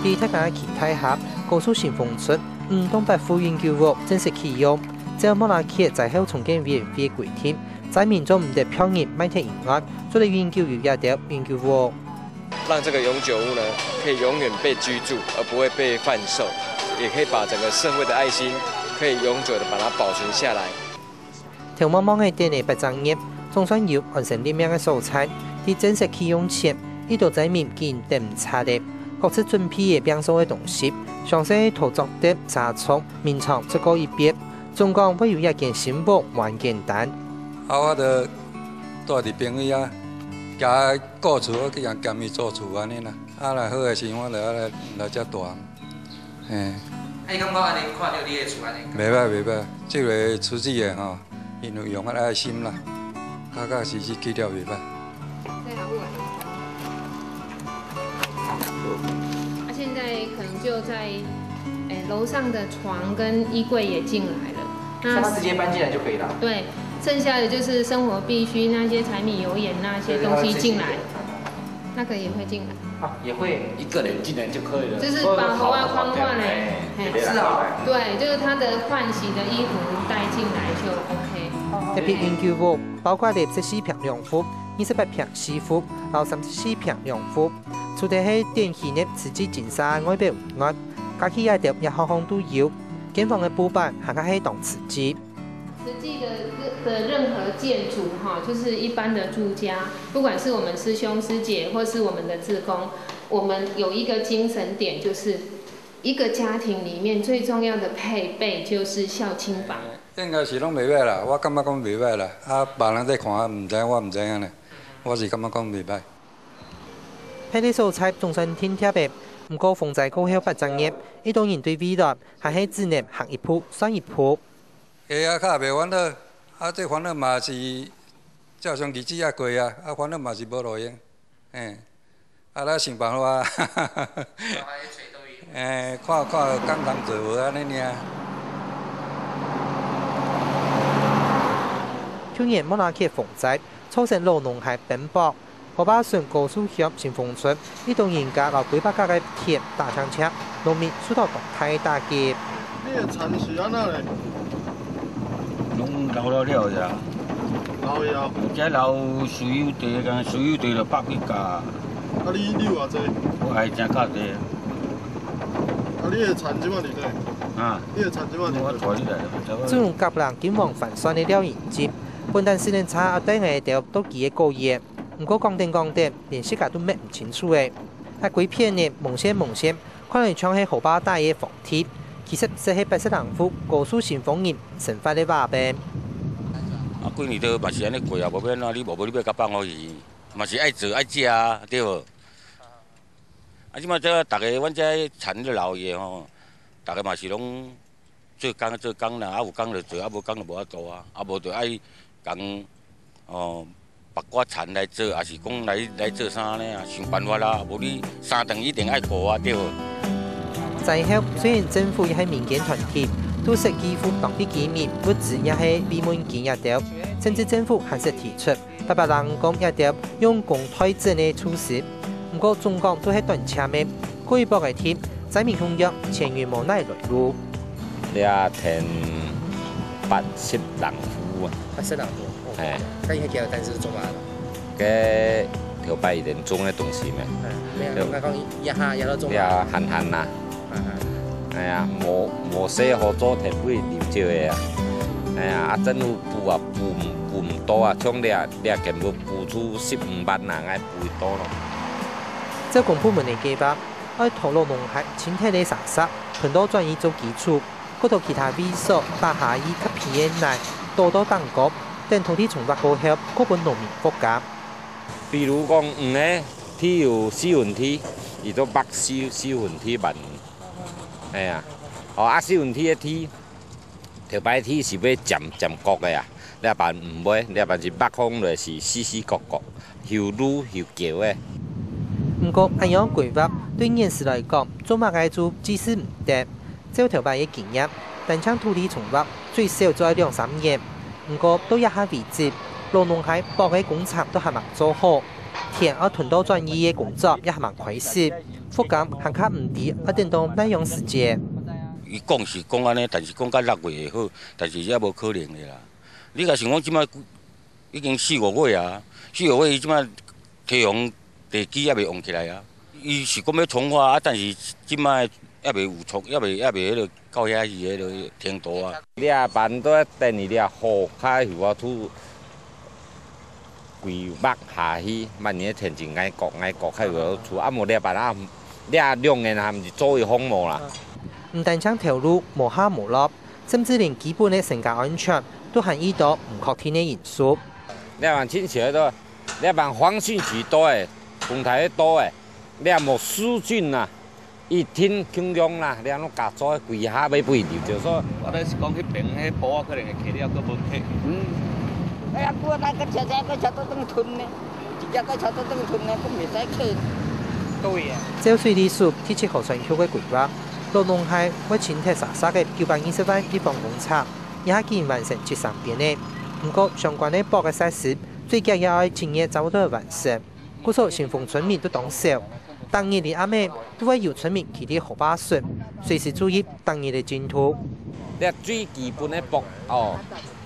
伫泰加其他下，高速旋风村东北富研究屋正式启用。这莫拉克在后重建委员会规定，在民众唔得票入买贴银案，做嚟研究有一条研究屋。让这个永久屋呢，可以永远被居住，而不会被贩售，也可以把整个社会的爱心，可以永久的把它保存下来。条茫茫嘅店内不专业，总算有完成列名嘅素材。喺正式启用前，呢度仔面見得唔差嘅，各自準備嘅變數嘅東西，詳細圖作的查冊面場再過一遍。總共會有一件新屋還簡單。我就住伫平位啊，加顧厝，我去人兼伊做厝安尼啦。來好嘅時我來遮住。你感覺安尼看到你嘅厝安尼？袂歹袂歹，即個廚子嘅吼，因為用愛心啦，確實是記了袂歹。现在可能就在楼上的床跟衣柜也进来了，那他直接搬进来就可以了。对，剩下的就是生活必需那些柴米油盐那些东西进来，那个也会进来。啊，也会一个人进来就可以了。就是把头发框换嘞，是啊，对，就是他的换洗的衣服带进来就 OK。特別研究屋包括14平兩戶、28平4戶，然後34平2戶。除咗係電器呢，自己建設外表外，加起來一項項都有。建房嘅布板還係當瓷基。實際的任何建築哈，就是一般的住家，不管是我們師兄師姐，或是我們的志工，我們有一個精神點，就是一個家庭裡面最重要的配備就是孝親房。應該是攏袂歹啦，我感覺講袂歹啦。啊，別人在看，唔知我唔知影呢。我是感覺講袂歹。配啲素材總算挺貼嘅，唔過風在過後不專業，呢種人對未來還係只能行一步算一步。啊，較袂煩惱，啊，這煩惱嘛是照常日子也過啊，啊，煩惱嘛是無路用，啊，咱想辦法，看工通做無安尼爾。去年莫拉克風災，造成路農係奔波。河壩村高速鄉新豐村，呢棟人家攞幾百架嘅鐵大槍車，農民受到動態打擊。你嘅田是安怎嘞？攏留了呀。留了。這留水有地個，水有地就100幾架。啊，你有偌濟？我係真較濟。啊，你嘅田即馬伫哪？啊，你嘅田即馬伫哪？我帶你來。這種夾人警方反算的了現金，本單時間差啊，等下條都幾個月。唔過講定，連世界都咩唔清楚嘅。喺鬼片呢，夢閃，可能唱起河壩大嘅房鐵，其實是喺白色人夫高速新豐人神發嘅話病。啊，幾年都嘛是安尼過啊，無免啊，你無你要甲放落去，嘛是愛做愛食啊，對無？啊，即馬這大家阮這田咧老嘢吼，大家嘛是攏做工啦，啊有工就做，啊無工就無法做啊，啊無就愛工哦。包括田來做，還是講來做啥呢？想辦法啦，無你3頓一定愛過啊，對無？在後，雖然政府也係民間團體，都識支付當地居民物資，也係閉門建一條，甚至政府還是提出白人講一條用公退證嘅措施。不過中港都係斷車咩？過一波嘅天，在民控約前於無奈來路。你啊，填80人戶啊，80人戶。哎，咁伊係叫但是做乜？嘅條拜人種嘅東西咩？我講一下都做。呀，閒啦。哎呀，冇寫好做填補了少嘅啊！哎呀，啊政府補唔多啊，像你全部補出15萬人，愛補多咯。這公部門嘅計劃，愛投入農業生態嘅常識，很多轉移做基礎，嗰度其他微數把下依及偏內多多等國。等土地重劃過後，嗰本農民國家。比如講，呢天有4分天，伊都北4分天萬。哎呀，啊4分天嘅天，條擺天是要漸國嘅啊，你辦唔會，你辦是北方就是死角，又路又橋嘅。不過，咁樣規劃對現時來講，做乜嘅做只是唔得，照條擺嘅經驗，但將土地重劃最少做2-3年。不過到一下為止，路農喺博嘅工廠都還未做好，田要囤到专业嘅工作也係蠻虧蝕，福感行卡唔低，一定到耐用時間。伊講是講安尼，但是講到6月會好，但是也無可能嘅啦。你若想講即擺已經4、5月啊，4、5月伊即擺太陽地基也未用起來啊。伊是講要重化啊，但是即擺也未有重，也未迄個到遐去迄個程度啊。你啊辦都等於你啊雨開有啊土規目下去，萬年天氣愛國開有土，啊無你辦啊，你啊兩年還毋是做伊荒漠啦。唔但將條路無下無落，甚至連基本嘅生活安全都係遇到唔確定嘅因素。你話親切多，你話放信息多誒，公台多誒，你話無水準啊，一天輕量啦，你話攏加做規下要肥就說。我咧是講迄邊迄埔啊，可能會起了，佫無起。哎呀，過來個車都等吞呢，一隻個車都等吞呢，佫未使起。對啊。照水利署提出河川區嘅規劃。羅龍係為前提實施嘅920萬地方公測，也係建完成73遍嘅。不過相關嘅保嘅設施，最近也係今年差不多完成。故所新豐村民都當少，當日嘅阿妹都會由村民起啲荷包水，隨時注意當日嘅進度。你最基本嘅保哦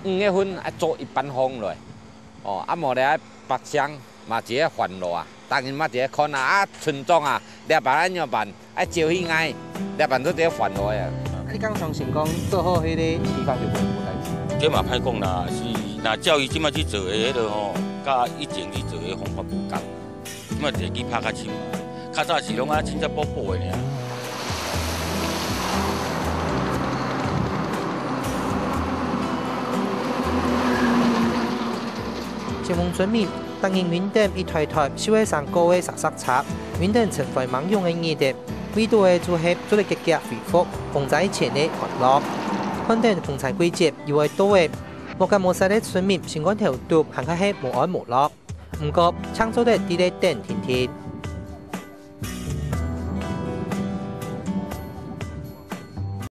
，5月份要做一般風來，哦，啊無咧北上嘛一個環路啊，當然嘛一個看啊，村莊啊，你辦安怎辦？愛招起愛。你辦到啲煩惱呀！你剛相信講做好迄個地方就冇代志。這嘛歹講啦，是若照伊即擺去做的迄個吼，甲以前去做的方法無共。即擺地基拍較深，較早是攏啊凊彩補補的爾。前豐村民當日雲頂一台小學生高嘅實冊，雲頂成為萬用嘅議題。為到嘅做係做嚟積極恢復防災前嘅hoạt絡，看定風災季節又係多嘅，目前冇曬啲村民情況調度，行開係無安無樂。唔過，창조대啲咧等天天。